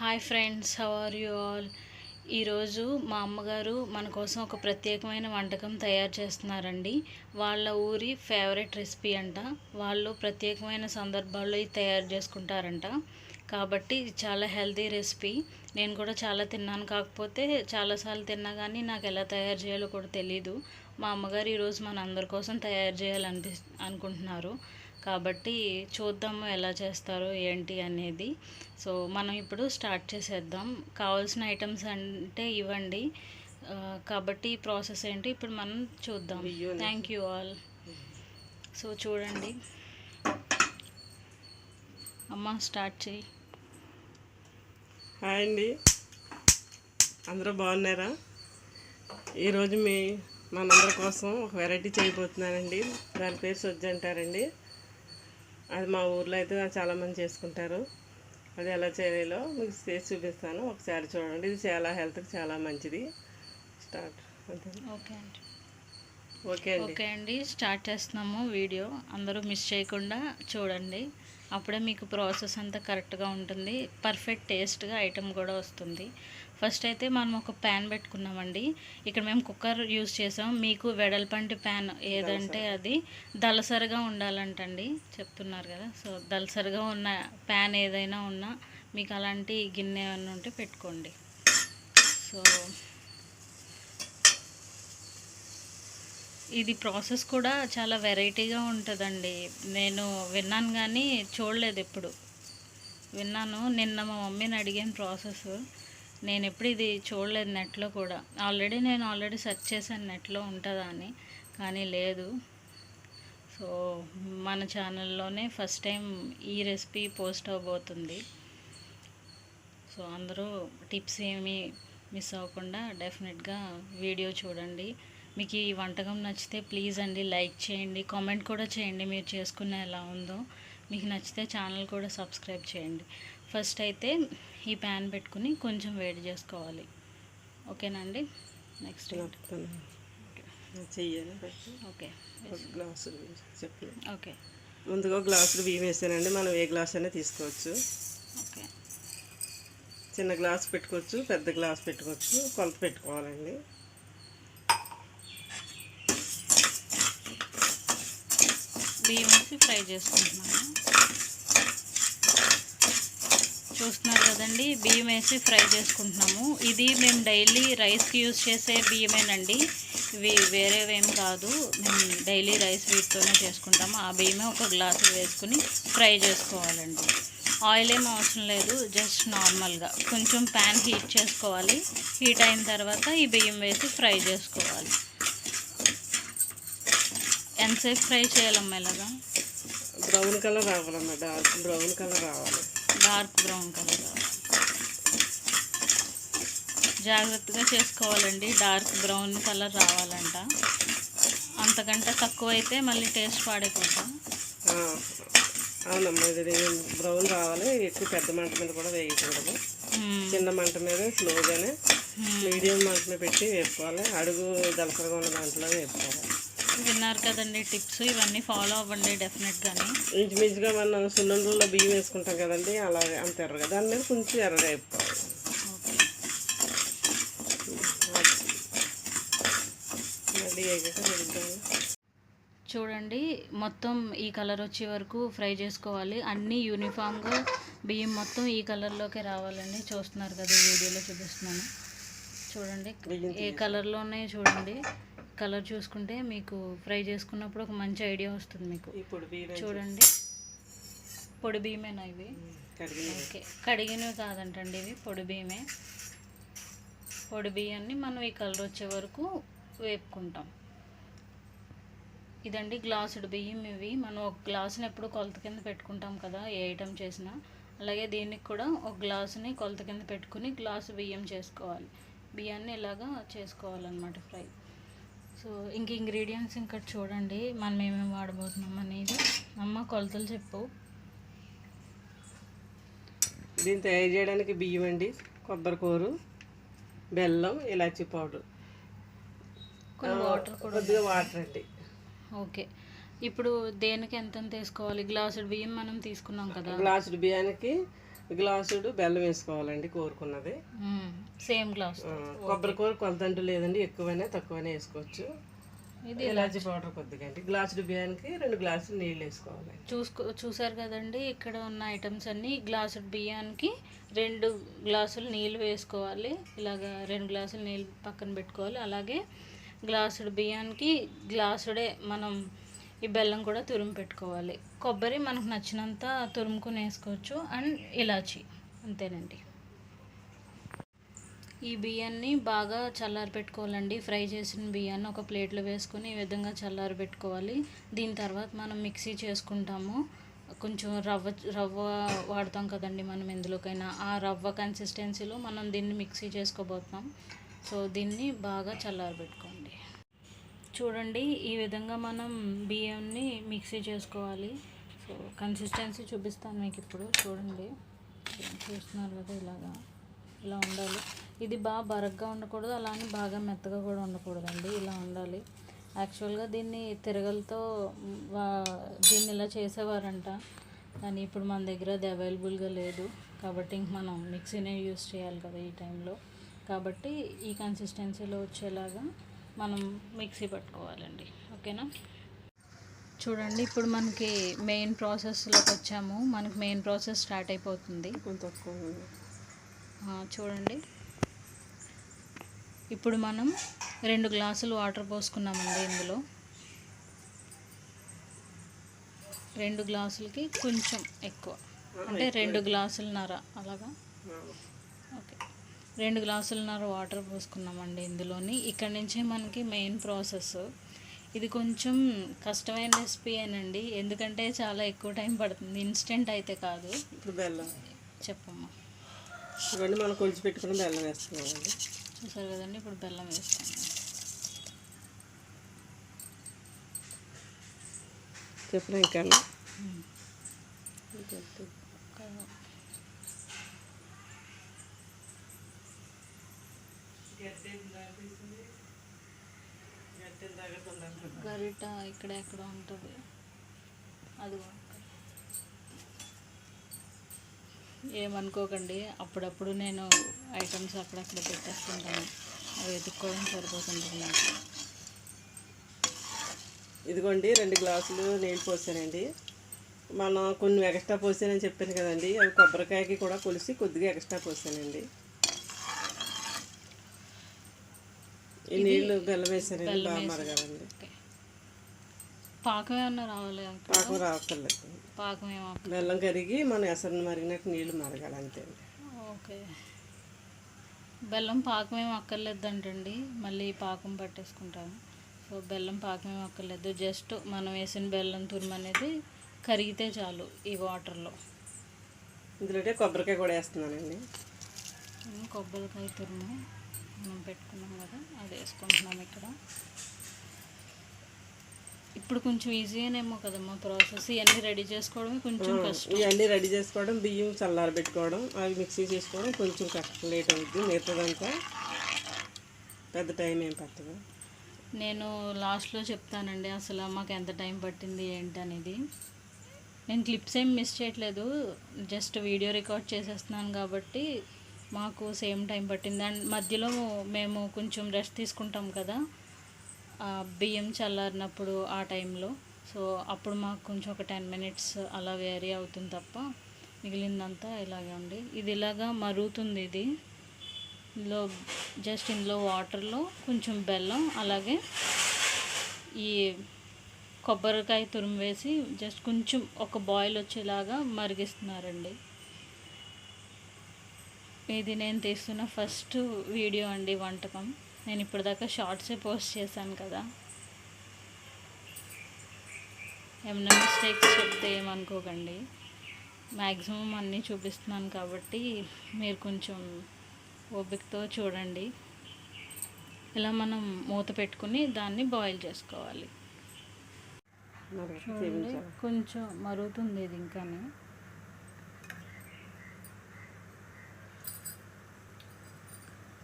Hi friends, how are you all? ఈరోజు మా అమ్మగారు మన కోసం ఒక ప్రత్యేకమైన వంటకం తయారు చేస్తున్నారండి. వాళ్ళ ఊరి ఫేవరెట్ రెసిపీ అంట. వాళ్ళు ప్రత్యేకమైన సందర్భాల్లో ఇది తయారు చేసుకుంటారంట. కాబట్టి ఇది చాలా హెల్తీ రెసిపీ. నేను కూడా చాలా తిన్నాను, కాకపోతే చాలాసార్లు తిన్నా కానీ నాకు ఎలా తయారు చేయాలో కూడా తెలీదు. మా అమ్మగారు ఈరోజు మన అందరి కోసం తయారు అనుకుంటున్నారు. కాబట్టి చూద్దాము ఎలా చేస్తారో ఏంటి అనేది. సో మనం ఇప్పుడు స్టార్ట్ చేసేద్దాం. కావాల్సిన ఐటమ్స్ అంటే ఇవ్వండి. కాబట్టి ప్రాసెస్ ఏంటి ఇప్పుడు మనం చూద్దాం. Thank you all. సో చూడండి అమ్మ, స్టార్ట్ చేయి. హాయ్ అండి, అందరూ బాగున్నారా? ఈరోజు మనందరి కోసం ఒక వెరైటీ చేయబోతున్నానండి. దాని పేరు సొజ్జ అంటారండి. అది మా ఊర్లో అయితే చాలామంది చేసుకుంటారు. అది ఎలా చేయాలో మీకు చేసి చూపిస్తాను, ఒకసారి చూడండి. ఇది చాలా హెల్త్కి చాలా మంచిది. స్టార్ట్. ఓకే అండి, స్టార్ట్ చేస్తున్నాము వీడియో. అందరూ మిస్ చేయకుండా చూడండి, అప్పుడే మీకు ప్రాసెస్ అంతా కరెక్ట్గా ఉంటుంది. పర్ఫెక్ట్ టేస్ట్గా ఐటెం కూడా వస్తుంది. ఫస్ట్ అయితే మనం ఒక ప్యాన్ పెట్టుకున్నామండి. ఇక్కడ మేము కుక్కర్ యూజ్ చేసాం. మీకు వెడల్పంటి ప్యాన్ ఏదంటే అది దళసరిగా ఉండాలంటండి చెప్తున్నారు కదా. సో దళసరిగా ఉన్న ప్యాన్ ఏదైనా ఉన్నా మీకు అలాంటి గిన్నె ఏమైనా ఉంటే పెట్టుకోండి. సో ఇది ప్రాసెస్ కూడా చాలా వెరైటీగా ఉంటుందండి. నేను విన్నాను కానీ చూడలేదు ఎప్పుడు. విన్నాను, నిన్న మా మమ్మీని అడిగాను ప్రాసెస్. నేను ఎప్పుడు ఇది చూడలేదు నెట్లో కూడా. నేను ఆల్రెడీ సెర్చ్ చేశాను నెట్లో ఉంటుందా అని, కానీ లేదు. సో మన ఛానల్లోనే ఫస్ట్ టైం ఈ రెసిపీ పోస్ట్ అవ్వబోతుంది. సో అందరూ టిప్స్ ఏమీ మిస్ అవ్వకుండా డెఫినెట్గా వీడియో చూడండి. మీకు ఈ వంటకం నచ్చితే ప్లీజ్ అండి లైక్ చేయండి, కామెంట్ కూడా చేయండి మీరు చేసుకున్న ఎలా ఉందో. మీకు నచ్చితే ఛానల్ కూడా సబ్స్క్రైబ్ చేయండి. ఫస్ట్ అయితే ఈ ప్యాన్ పెట్టుకుని కొంచెం వేడి చేసుకోవాలి. ఓకేనండి. నెక్స్ట్ ఓకే ఓకే ముందుగా గ్లాసులు బియ్యం వేసానండి. మనం ఏ గ్లాస్ అయినా తీసుకోవచ్చు. ఓకే, చిన్న గ్లాస్ పెట్టుకోవచ్చు, పెద్ద గ్లాస్ పెట్టుకోవచ్చు. కొలత పెట్టుకోవాలండి. బియ్యం వేసి ఫ్రై చేసుకుంటున్నాను. చూస్తున్నారు కదండి, బియ్యం వేసి ఫ్రై చేసుకుంటున్నాము. ఇది మేము డైలీ రైస్కి యూజ్ చేసే బియ్యమేనండి. ఇవి వేరేవేం కాదు. మేము డైలీ రైస్ వీటితోనే చేసుకుంటాము. ఆ బియ్యమే ఒక గ్లాసు వేసుకుని ఫ్రై చేసుకోవాలండి. ఆయిల్ ఏం అవసరం లేదు, జస్ట్ నార్మల్గా కొంచెం ప్యాన్ హీట్ చేసుకోవాలి. హీట్ అయిన తర్వాత ఈ బియ్యం వేసి ఫ్రై చేసుకోవాలి. ఎంతసేపు ఫ్రై చేయాలమ్మా? ఇలాగా బ్రౌన్ కలర్ రావాలమ్మా. డార్క్ బ్రౌన్ కలర్ రావాలి. డార్క్ బ్రౌన్ కలర్ రావాలి. జాగ్రత్తగా చేసుకోవాలండి. డార్క్ బ్రౌన్ కలర్ రావాలంట. అంతకంటే తక్కువ అయితే మళ్ళీ టేస్ట్ పాడైపోతాం. అవునమ్మా, ఇది బ్రౌన్ రావాలి. ఎక్కువ పెద్ద మంట మీద కూడా వేయకూడదు. చిన్న మంట మీద స్లోగానే మీడియం మంట మీద పెట్టి వేపుకోవాలి. అడుగు దళసరగా ఉన్న దాంట్లో వేపుకోవాలి. విన్నారు కదండి టిప్స్, ఇవన్నీ ఫాలో అవ్వండి డెఫినెట్గానే. ఇంచుమించుగా మనం సున్నుండలో బియ్యం వేసుకుంటాం కదండి, అలాగే అంత ఎర్రగా దాని మీద కొంచెం ఎర్రగా వేపుకోవాలి. చూడండి, మొత్తం ఈ కలర్ వచ్చే వరకు ఫ్రై చేసుకోవాలి. అన్నీ యూనిఫామ్గా బియ్యం మొత్తం ఈ కలర్లోకి రావాలండి. చూస్తున్నారు కదా, వీడియోలో చూపిస్తున్నాను. చూడండి ఏ కలర్లో ఉన్నాయో చూడండి. కలర్ చూసుకుంటే మీకు ఫ్రై చేసుకున్నప్పుడు ఒక మంచి ఐడియా వస్తుంది మీకు. చూడండి, పొడి బియ్యమేనా ఇవి? ఓకే, కడిగినవి కాదంటండి, ఇవి పొడి బియ్యమే. పొడి బియ్యాన్ని మనం ఈ కలర్ వచ్చే వరకు వేపుకుంటాం. ఇదండి గ్లాసుడు బియ్యం. ఇవి మనం ఒక గ్లాసుని ఎప్పుడు కొలత కింద పెట్టుకుంటాం కదా ఏ ఐటెం చేసినా, అలాగే దీనికి కూడా ఒక గ్లాసుని కొలత కింద పెట్టుకుని గ్లాసు బియ్యం చేసుకోవాలి. బియ్యాన్ని ఇలాగా చేసుకోవాలన్నమాట ఫ్రై. సో ఇంగ్రీడియంట్స్ ఇంకా చూడండి మనం ఏమేమి వాడబోతున్నాం అనేది. అమ్మ కొలతలు చెప్పు. దీన్ని తయారు చేయడానికి బియ్యం అండి, కొబ్బరికూరు, బెల్లం, ఇలాచీ పౌడర్, కొద్దిగా వాటర్ అండి. ఓకే, ఇప్పుడు దేనికి ఎంత వేసుకోవాలి? గ్లాసుడు బియ్యం మనం తీసుకున్నాం కదా. గ్లాసుడు బియ్యానికి గ్లాసుడు బెల్లం వేసుకోవాలండి కోరుకున్నది. Same glass. కొబ్బరి కూర కొంత అంటూ లేదండి, ఎక్కువైనా తక్కువైనా వేసుకోవచ్చు. ఇది ఇలాచీ పౌడర్ కొద్దిగా అండి. గ్లాసుడు బియ్యానికి 2 గ్లాసులు నీళ్ళు వేసుకోవాలి. చూసారు కదండి, ఇక్కడ ఉన్న ఐటమ్స్ అన్నీ. గ్లాసుడు బియ్యానికి 2 గ్లాసులు నీళ్ళు వేసుకోవాలి. ఇలాగా 2 గ్లాసులు నీళ్ళు పక్కన పెట్టుకోవాలి. అలాగే గ్లాసుడు బియ్యానికి గ్లాసుడే మనం ఈ బెల్లం కూడా తురుము పెట్టుకోవాలి. కొబ్బరి మనకు నచ్చినంత తురుముకొని వేసుకోవచ్చు. అండ్ ఇలాచి, అంతేనండి. ఈ బియ్యాన్ని బాగా చల్లారి పెట్టుకోవాలండి. ఫ్రై చేసిన బియ్యాన్ని ఒక ప్లేట్లో వేసుకొని ఈ విధంగా చల్లారి పెట్టుకోవాలి. దీని తర్వాత మనం మిక్సీ చేసుకుంటాము. కొంచెం రవ్వ వాడతాం కదండి మనం ఎందులోకైనా. ఆ రవ్వ కన్సిస్టెన్సీలో మనం దీన్ని మిక్సీ చేసుకోబోతున్నాం. సో దీన్ని బాగా చల్లారి పెట్టుకోండి. చూడండి, ఈ విధంగా మనం బియ్యాన్ని మిక్సీ చేసుకోవాలి. సో కన్సిస్టెన్సీ చూపిస్తాను మీకు ఇప్పుడు. చూడండి, చూస్తున్నారు కదా, ఇలా ఉండాలి. ఇది బాగా బరగ్గా ఉండకూడదు, అలానే బాగా మెత్తగా కూడా ఉండకూడదండి. ఇలా ఉండాలి. యాక్చువల్గా దీన్ని తిరగలతో దీన్ని ఇలా చేసేవారంట, కానీ ఇప్పుడు మన దగ్గర అది అవైలబుల్గా లేదు. కాబట్టి ఇంక మనం మిక్సీనే యూస్ చేయాలి కదా ఈ టైంలో. కాబట్టి ఈ కన్సిస్టెన్సీలో వచ్చేలాగా మనం మిక్సీ పట్టుకోవాలండి. ఓకేనా? చూడండి, ఇప్పుడు మనకి మెయిన్ ప్రాసెస్లోకి వచ్చాము. మనకి మెయిన్ ప్రాసెస్ స్టార్ట్ అయిపోతుంది. చూడండి, ఇప్పుడు మనం 2 గ్లాసులు వాటర్ పోసుకున్నామండి. ఇందులో 2 గ్లాసులకి కొంచెం ఎక్కువ, అంటే 2 గ్లాసులన్నర అలాగా. ఓకే, 2 గ్లాసులన్నర వాటర్ పోసుకున్నామండి ఇందులోని. ఇక్కడ నుంచే మనకి మెయిన్ ప్రాసెస్. ఇది కొంచెం కష్టమైన రెసిపీ ఏనండి, ఎందుకంటే చాలా ఎక్కువ టైం పడుతుంది. ఇన్స్టెంట్ అయితే కాదు. ఇప్పుడు బెల్లం చెప్పమ్మా. ఇవన్నీ మనం కొలిచి పెట్టుకుని బెల్లం వేస్తున్నామండి. చూసారు కదండి, ఇప్పుడు బెల్లం వేస్తాము. చెప్పిన ఇంకా గరిట ఇక్కడ ఎక్కడ ఉంటుంది అది. ఏమనుకోకండి, అప్పుడప్పుడు నేను ఐటమ్స్ అక్కడక్కడ పెట్టేస్తుంటాను, అవి వెతుక్కోవడం సరిపోతుంది నాకు. ఇదిగోండి 2 గ్లాసులు నీళ్ళు పోసానండి. మనం కొన్ని ఎక్స్ట్రా పోసానని చెప్పాను కదండి, అవి కొబ్బరికాయకి కూడా కొలిసి కొద్దిగా ఎక్స్ట్రా పోసానండి. ఈ నీళ్ళు బెల్లం వేసానండి, బాగా మరగాలండి. పాకం ఏమన్నా రావాలి? పాకం రావక్కర్లేదు. పాకం ఏమో, బెల్లం కరిగి మన ఎసరు మరిగినట్టు నీళ్ళు మరగాలి, అంతే. ఓకే, బెల్లం పాకం ఏం అక్కర్లేదంటండి, మళ్ళీ పాకం పట్టేసుకుంటాము. సో బెల్లం పాకం ఏం అక్కర్లేదు, జస్ట్ మనం వేసిన బెల్లం తురుము అనేది కరిగితే చాలు ఈ వాటర్లో. ఇందులో కొబ్బరికాయ కూడా వేస్తున్నానండి. కొబ్బరికాయ తురుము మనం పెట్టుకున్నాం కదా, అది వేసుకుంటున్నాం ఇక్కడ. ఇప్పుడు కొంచెం ఈజీగానేమో కదమ్మా ప్రాసెస్. ఇవన్నీ రెడీ చేసుకోవడం కొంచెం కష్టం. ఇవన్నీ రెడీ చేసుకోవడం, బియ్యం చల్లారి పెట్టుకోవడం, అవి మిక్సీ చేసుకోవడం కొంచెం కష్టం, లేట్ అవుద్ది. మిగతాదంతా పెద్ద టైం ఏం పట్టదు. నేను లాస్ట్లో చెప్తానండి అసలు మాకు ఎంత టైం పట్టింది ఏంటనేది. నేను క్లిప్స్ ఏం మిస్ చేయట్లేదు, జస్ట్ వీడియో రికార్డ్ చేసేస్తున్నాను కాబట్టి మాకు సేమ్ టైం పట్టింది. అండ్ మధ్యలో మేము కొంచెం రెస్ట్ తీసుకుంటాం కదా బియ్యం చల్లారినప్పుడు, ఆ టైంలో. సో అప్పుడు మాకు కొంచెం ఒక 10 మినిట్స్ అలా వేరీ అవుతుంది తప్ప మిగిలిందంతా ఇలాగే ఉంది. ఇది ఇలాగా మరుగుతుంది. ఇది ఇందులో జస్ట్ ఇందులో వాటర్లో కొంచెం బెల్లం, అలాగే ఈ కొబ్బరికాయ తురుము వేసి జస్ట్ కొంచెం ఒక బాయిల్ వచ్చేలాగా మరిగిస్తున్నారండి. ఇది నేను తీస్తున్న ఫస్ట్ వీడియో అండి వంటకం. నేను ఇప్పటిదాకా షార్ట్సే పోస్ట్ చేశాను కదా, ఏమైనా మిస్టేక్స్ చెప్తే ఏమనుకోకండి. మ్యాక్సిమం అన్నీ చూపిస్తున్నాను కాబట్టి మీరు కొంచెం ఓపికతో చూడండి. ఇలా మనం మూత పెట్టుకుని దాన్ని బాయిల్ చేసుకోవాలి. చూడండి, కొంచెం మరుగుతుంది ఇది ఇంకానే.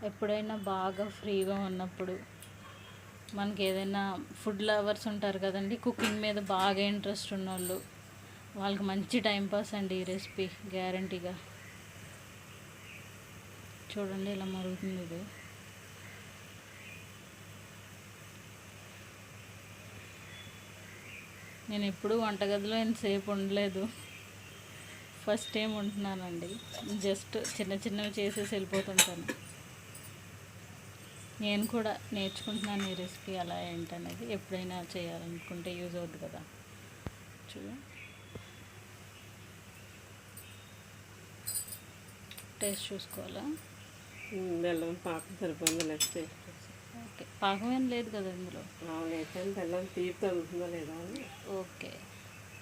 ఎప్పుడైనా బాగా ఫ్రీగా ఉన్నప్పుడు, మనకి ఏదైనా ఫుడ్ లవర్స్ ఉంటారు కదండి, కుకింగ్ మీద బాగా ఇంట్రెస్ట్ ఉన్నోళ్ళు, వాళ్ళకి మంచి టైంపాస్ అండి ఈ రెసిపీ, గ్యారంటీగా. చూడండి ఇలా మరుగుతుంది ఇది. నేను ఎప్పుడూ వంటగదిలో ఎంతసేపు ఉండలేదు, ఫస్ట్ టైం ఉంటున్నానండి. జస్ట్ చిన్న చిన్నవి చేసేసి వెళ్ళిపోతుంటాను. నేను కూడా నేర్చుకుంటున్నాను ఈ రెసిపీ అలా ఏంటనేది. ఎప్పుడైనా చేయాలనుకుంటే యూజ్ అవుద్ది కదా. చూడు, టేస్ట్ చూసుకోవాలా. బెల్లం పాకం సరిపోయిందో లేకపోతే ఓకే, పాకం ఏం లేదు కదా ఇందులో. లేకపోతే బెల్లం తీపి తగ్గుతుందో లేదా అని. ఓకే,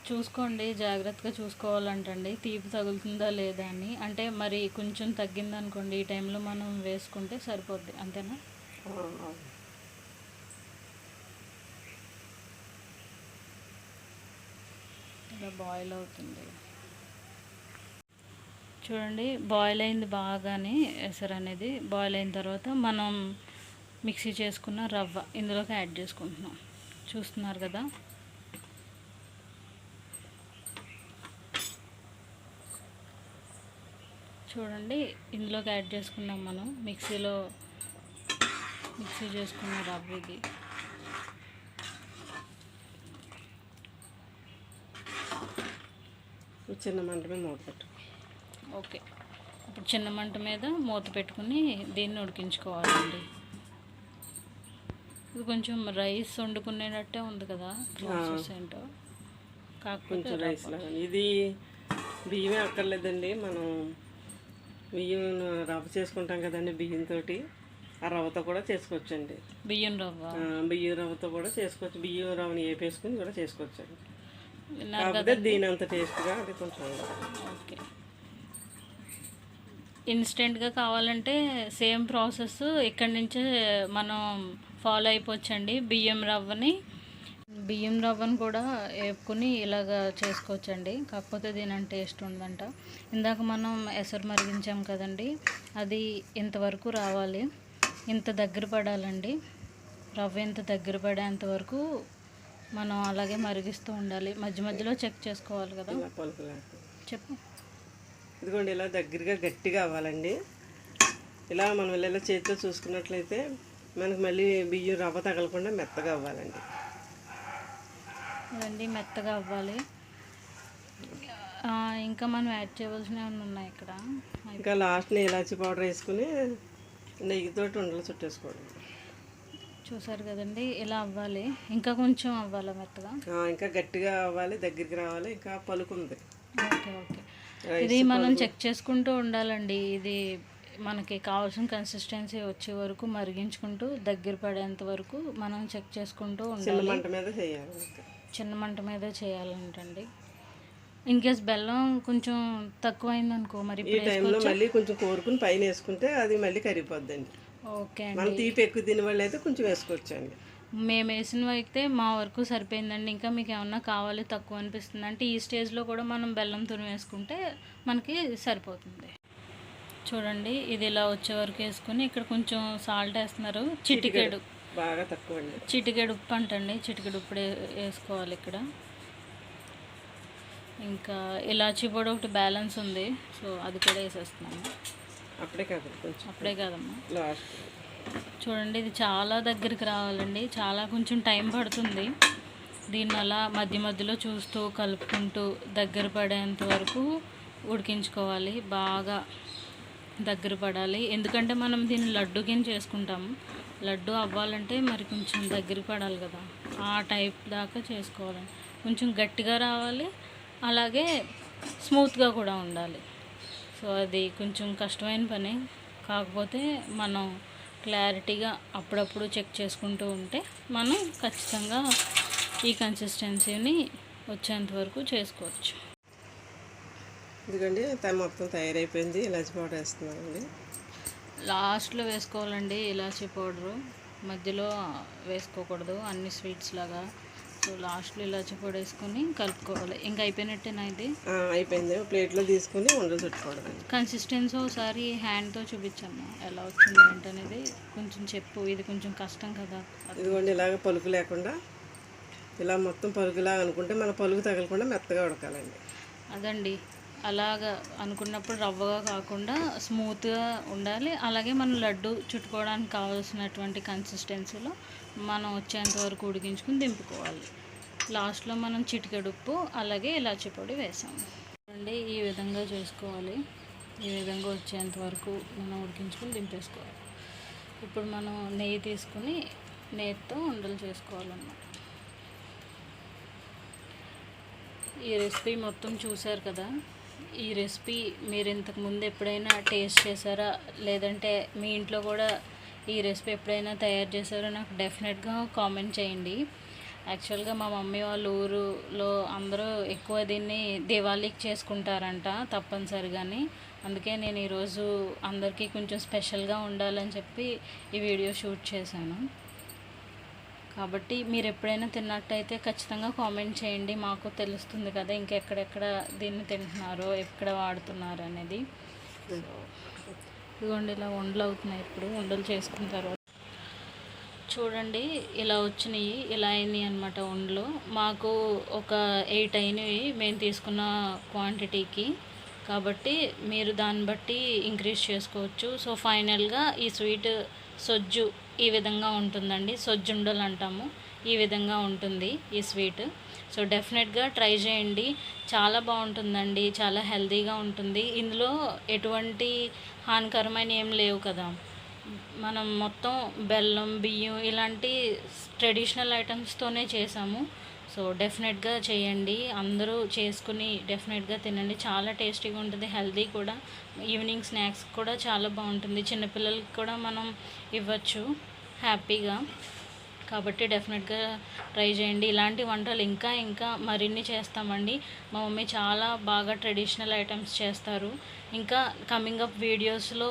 చూసుకోండి, జాగ్రత్తగా చూసుకోవాలంటండి తీపి తగులుతుందా లేదా అని. అంటే మరి కొంచెం తగ్గిందనుకోండి, ఈ టైంలో మనం వేసుకుంటే సరిపోద్ది, అంతేనా? ఇలా బాయిల్ అవుతుంది చూడండి. బాయిల్ అయింది బాగానే. ఎసరు అనేది బాయిల్ అయిన తర్వాత మనం మిక్సీ చేసుకున్న రవ్వ ఇందులోకి యాడ్ చేసుకుంటున్నాం. చూస్తున్నారు కదా. చూడండి, ఇందులోకి యాడ్ చేసుకున్నాం మనం మిక్సీ చేసుకున్న రవ్వ ఇది. చిన్న మంట మీద మూత పెట్టు. ఓకే, ఇప్పుడు చిన్న మంట మీద మూత పెట్టుకుని దీన్ని ఉడికించుకోవాలండి. ఇది కొంచెం రైస్ వండుకునేటట్టే ఉంది కదా ప్రాసెస్ ఏంటో, కాకపోతే రైస్ లాగా. ఇది బియ్యమే అక్కర్లేదండి, మనం బియ్యం రవ్వ చేసుకుంటాం కదండి, బియ్యంతో ఆ రవ్వతో కూడా చేసుకోవచ్చండి. బియ్యం రవ్వతో కూడా చేసుకోవచ్చు. బియ్యం రవ్వని వేపేసుకుని కూడా చేసుకోవచ్చండి. కాకపోతే దీని అంత టేస్ట్గా అది కొంచెం. ఓకే, ఇన్స్టెంట్గా కావాలంటే సేమ్ ప్రాసెస్ ఇక్కడి నుంచే మనం ఫాలో అయిపోవచ్చండి. బియ్యం రవ్వని కూడా వేపుకుని ఇలాగ చేసుకోవచ్చండి. కాకపోతే దీని టేస్ట్ ఉందంట. ఇందాక మనం ఎసరు మరిగించాం కదండి, అది ఇంతవరకు రావాలి, ఇంత దగ్గర పడాలండి. రవ్వ ఇంత దగ్గర పడేంత వరకు మనం అలాగే మరిగిస్తూ ఉండాలి. మధ్య మధ్యలో చెక్ చేసుకోవాలి కదా. చెప్పు. ఇదిగోండి, ఇలా దగ్గరగా గట్టిగా అవ్వాలండి. ఇలా మనం ఇలా చేతితో చూసుకున్నట్లయితే మనకు మళ్ళీ బియ్యం రవ్వ తగలకుండా మెత్తగా అవ్వాలండి. అదండి, మెత్తగా అవ్వాలి. ఇంకా మనం యాడ్ చేయవలసినవి ఉన్నాయి ఇక్కడ. ఇంకా లాస్ట్ని ఇలాచీ పౌడర్ వేసుకుని నెయ్యితోటి ఉండలు చుట్టేసుకోవడం. చూసారు కదండి, ఇలా అవ్వాలి. ఇంకా కొంచెం అవ్వాలి మెత్తగా, ఇంకా గట్టిగా అవ్వాలి, దగ్గరికి రావాలి, ఇంకా పలుకుంది. ఓకే ఓకే, ఇది మనం చెక్ చేసుకుంటూ ఉండాలండి. ఇది మనకి కావాల్సిన కన్సిస్టెన్సీ వచ్చే వరకు మరిగించుకుంటూ దగ్గర పడేంత వరకు మనం చెక్ చేసుకుంటూ ఉండాలి. చిన్న మంట మీద చేయాలంటండి. ఇన్ కేస్ బెల్లం కొంచెం తక్కువైందనుకో, మరి ఈ టైంలో మళ్ళీ కొంచెం కోరుకుని పైన వేసుకుంటే అది మళ్ళీ కరిగిపోద్దండి. ఓకే, మనం తీపి ఎక్కువ తినే వాళ్ళు అయితే కొంచెం వేసుకోవచ్చండి. మేము వేసినవి అయితే మా వరకు సరిపోయిందండి. ఇంకా మీకు ఏమన్నా కావాలి, తక్కువ అనిపిస్తుంది అంటే ఈ స్టేజ్లో కూడా మనం బెల్లం తురిమి వేసుకుంటే మనకి సరిపోతుంది. చూడండి, ఇది ఇలా వచ్చే వరకు వేసుకుని ఇక్కడ కొంచెం సాల్ట్ వేస్తున్నారు, చిటికెడు, బాగా తక్కువ అండి, చిటికెడు ఉప్పు అంటండి. చిటికెడు ఉప్పు వేసుకోవాలి ఇక్కడ. ఇంకా ఇలాచీ పొడి ఒకటి బ్యాలెన్స్ ఉంది, సో అది కూడా వేసేస్తున్నాము. అప్పుడే కాదమ్మా, చూడండి, ఇది చాలా దగ్గరికి రావాలండి. చాలా కొంచెం టైం పడుతుంది. దీన్ని అలా మధ్య మధ్యలో చూస్తూ కలుపుకుంటూ దగ్గర పడేంత వరకు ఉడికించుకోవాలి. బాగా దగ్గర పడాలి, ఎందుకంటే మనం దీన్ని లడ్డు కింద చేసుకుంటాము. లడ్డు అవ్వాలంటే మరి కొంచెం దగ్గర పడాలి కదా, ఆ టైప్ దాకా చేసుకోవాలి. కొంచెం గట్టిగా రావాలి, అలాగే స్మూత్గా కూడా ఉండాలి. సో అది కొంచెం కష్టమైన పని, కాకపోతే మనం క్లారిటీగా అప్పుడప్పుడు చెక్ చేసుకుంటూ ఉంటే మనం ఖచ్చితంగా ఈ కన్సిస్టెన్సీని వచ్చేంత వరకు చేసుకోవచ్చు. ఎందుకండి మొత్తం తయారైపోయింది. ఇలాచీ పౌడర్ వేస్తున్నామండి. లాస్ట్లో వేసుకోవాలండి ఇలాచీ పౌడరు, మధ్యలో వేసుకోకూడదు అన్ని స్వీట్స్ లాగా. సో లాస్ట్లో ఇలాచీ పౌడర్ వేసుకొని కలుపుకోవాలి. ఇంకా అయిపోయినట్టేనా? ఇది అయిపోయింది. ప్లేట్లో తీసుకొని ఉండలు చుట్టుకోవడం. కన్సిస్టెన్సీ ఒకసారి హ్యాండ్తో చూపించాము ఎలా వచ్చింది ఏంటనేది, కొంచెం చెప్పు. ఇది కొంచెం కష్టం కదా. ఇదిగోండి, ఇలాగ పలుకు లేకుండా ఇలా మొత్తం పలుకులాగా అనుకుంటే మన పలుకు తగలకుండా మెత్తగా ఉడకాలండి. అదండి, అలాగా అనుకున్నప్పుడు రవ్వగా కాకుండా స్మూత్గా ఉండాలి. అలాగే మనం లడ్డు చుట్టుకోవడానికి కావాల్సినటువంటి కన్సిస్టెన్సీలో మనం వచ్చేంత వరకు ఉడికించుకుని దింపుకోవాలి. లాస్ట్లో మనం చిటికెడు ఉప్పు అలాగే ఇలాచీ పొడి వేసాము అండి. ఈ విధంగా చేసుకోవాలి. ఈ విధంగా వచ్చేంత వరకు మనం ఉడికించుకుని దింపేసుకోవాలి. ఇప్పుడు మనం నెయ్యి తీసుకుని నెయ్యితో ఉండలు చేసుకోవాలన్నమాట. ఈ రెసిపీ మొత్తం చూశారు కదా. ఈ రెసిపీ మీరు ఇంతకుముందు ఎప్పుడైనా టేస్ట్ చేశారా, లేదంటే మీ ఇంట్లో కూడా ఈ రెసిపీ ఎప్పుడైనా తయారు చేశారో నాకు డెఫినెట్గా కామెంట్ చేయండి. యాక్చువల్గా మా మమ్మీ వాళ్ళ ఊరులో అందరూ ఎక్కువ దీన్ని దివాళీకి చేసుకుంటారంట తప్పనిసరిగాని. అందుకే నేను ఈరోజు అందరికీ కొంచెం స్పెషల్గా ఉండాలని చెప్పి ఈ వీడియో షూట్ చేశాను. కాబట్టి మీరు ఎప్పుడైనా తిన్నట్టయితే ఖచ్చితంగా కామెంట్ చేయండి, మాకు తెలుస్తుంది కదా ఇంకెక్కడెక్కడ దీన్ని తింటున్నారో, ఎక్కడ వాడుతున్నారు అనేది. ఇదిగోండి ఇలా ఉండలు అవుతున్నాయి. ఇప్పుడు ఉండలు చేసుకున్న తర్వాత చూడండి ఇలా వచ్చినాయి, ఇలా అయినాయి అనమాట ఉండలు. మాకు ఒక 8 అయినవి మేము తీసుకున్న క్వాంటిటీకి. కాబట్టి మీరు దాన్ని బట్టి ఇంక్రీజ్ చేసుకోవచ్చు. సో ఫైనల్గా ఈ స్వీట్ సొజ్జు ఈ విధంగా ఉంటుందండి. సొజ్జుండలు అంటాము. ఈ విధంగా ఉంటుంది ఈ స్వీట్. సో డెఫినెట్గా ట్రై చేయండి, చాలా బాగుంటుందండి, చాలా హెల్తీగా ఉంటుంది. ఇందులో ఎటువంటి హానికరమైన ఏం లేవు కదా. మనం మొత్తం బెల్లం, బియ్యం ఇలాంటి ట్రెడిషనల్ ఐటమ్స్తోనే చేసాము. సో డెఫినెట్గా చేయండి, అందరూ చేసుకుని డెఫినెట్గా తినండి. చాలా టేస్టీగా ఉంటుంది, హెల్తీ కూడా. ఈవినింగ్ స్నాక్స్ కూడా చాలా బాగుంటుంది. చిన్నపిల్లలకి కూడా మనం ఇవ్వచ్చు హ్యాపీగా. కాబట్టి డెఫినెట్గా ట్రై చేయండి. ఇలాంటి వంటలు ఇంకా మరిన్ని చేస్తామండి. మా మమ్మీ చాలా బాగా ట్రెడిషనల్ ఐటమ్స్ చేస్తారు. ఇంకా కమింగ్ అప్ వీడియోస్లో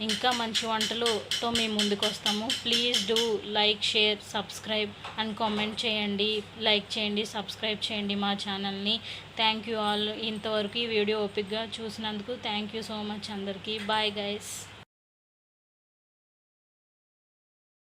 ఇంకా మంచి వంటలతో మేము ముందుకు వస్తాము. Please do like, share, subscribe and comment చేయండి. లైక్ చేయండి, సబ్స్క్రైబ్ చేయండి మా ఛానల్ని. Thank you all. ఇంతవరకు ఈ వీడియో ఓపిక్గా చూసినందుకు థ్యాంక్ యూ సో మచ్ అందరికీ. Bye guys.